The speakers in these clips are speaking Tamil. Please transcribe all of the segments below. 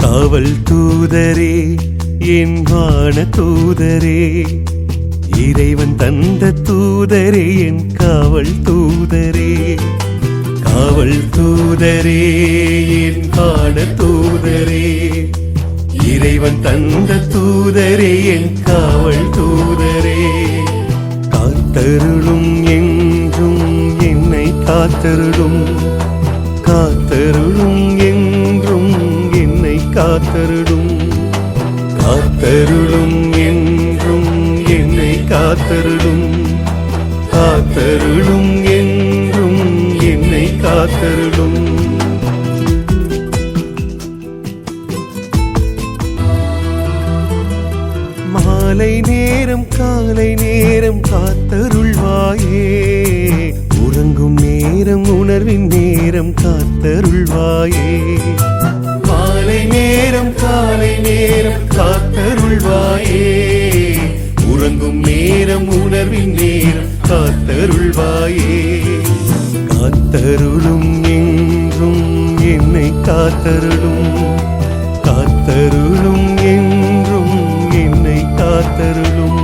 காவல் தூதரே, என் வான தூதரே, இறைவன் தந்த தூதரே, என் காவல் தூதரே. காவல் தூதரே, என் வான தூதரே, இறைவன் தந்த தூதரே, என் காவல் தூதரே. காத்தருளும் என்றும் என்னை காத்தருளும், காத்தருளும் என்றும் என்னை காத்தருளும், காத்தருளும் என்றும் என்னை காத்தருளும், காத்தருளும் என்றும் என்னை காத்தருளும். மாலை நேரம் காலை நேரம் காத்தருள்வாயே, உறங்கும் நேரம் உணர்வின் நேரம் காத்தருள்வாயே. மாலை நேரம் காலை நேரம் காத்தருள்வாயே, உறங்கும் நேரம் உணர்வின் நேரம் காத்தருள்வாயே. காத்தருளும் என்றும் என்னை காத்தருளும், காத்தருளும் என்றும் என்னை காத்தருளும்,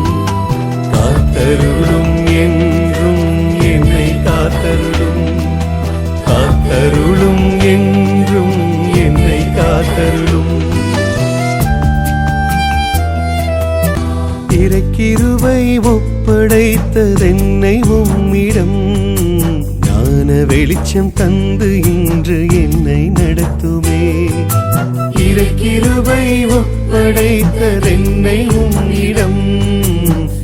காத்தருளும் என்றும் என்னை காத்தருளும், காத்தருளும் என்றும் என்னை காத்தருளும். இறைக்கிருபை ஒப்படைத்ததென்னை உம்மிடம், ஞான வெளிச்சம் தந்து இன்று என்னை நடத்துமே. இறைக்கிருபை ஒப்படைத்ததென்னை உம்மிடம்,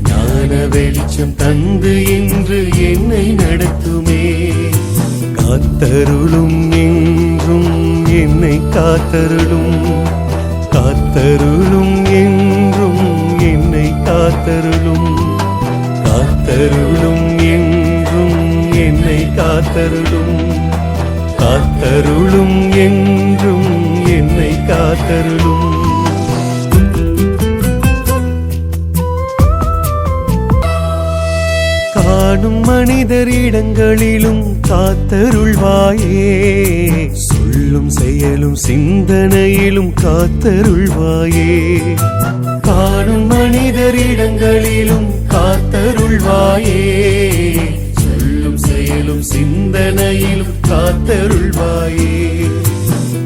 ஞான வெளிச்சம் தந்து இன்று என்னை நடத்துமே. காத்தருளும் என்றும் என்னை காத்தருளும், காத்தருளும் என்றும் என்னை காத்தருளும், காத்தருளும் என்றும் என்னை காத்தருளும், காத்தருளும் என்றும் என்னை காத்தருளும். காணும் மனிதரிடங்களிலும் காத்தருள்வாயே, சொல்லும் செயலும் சிந்தனையிலும் காத்தருள்வாயே. காணும் மனிதரிடங்களிலும் காத்தருள்வாயே, சொல்லும் செயலும் சிந்தனையிலும் காத்தருள்வாயே.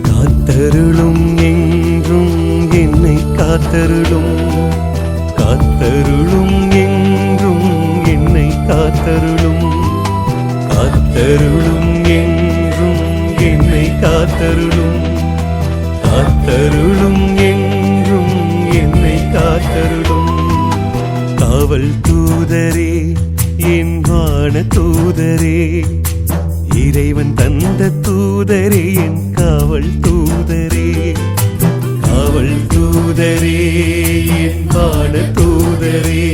காத்தருளும் என்றும் என்னை காத்தருளும், காத்தருளும் என்றும் என்னை காத்தருளும், காத்தருளும் என்றும் என்னை காத்தருளும், காத்தருளும் என்றும் என்னை காத்தருளும். காவல் தூதரே, என் வான தூதரே, இறைவன் தந்த தூதரே, என் காவல் தூதரே. காவல் தூதரே, என் வான தூதரே,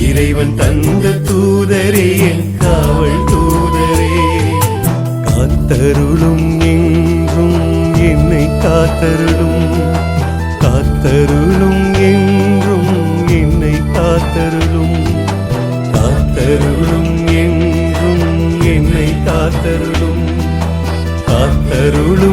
இறைவன் தந்த தூதரே, என் காவல் தூதரே. காத்தருளும் என்றும் என்னை காத்தருளும், காத்தருளும் என்றும் என்னை காத்தருளும், காத்தருளும் என்றும் என்னை காத்தருளும், காத்தருளும்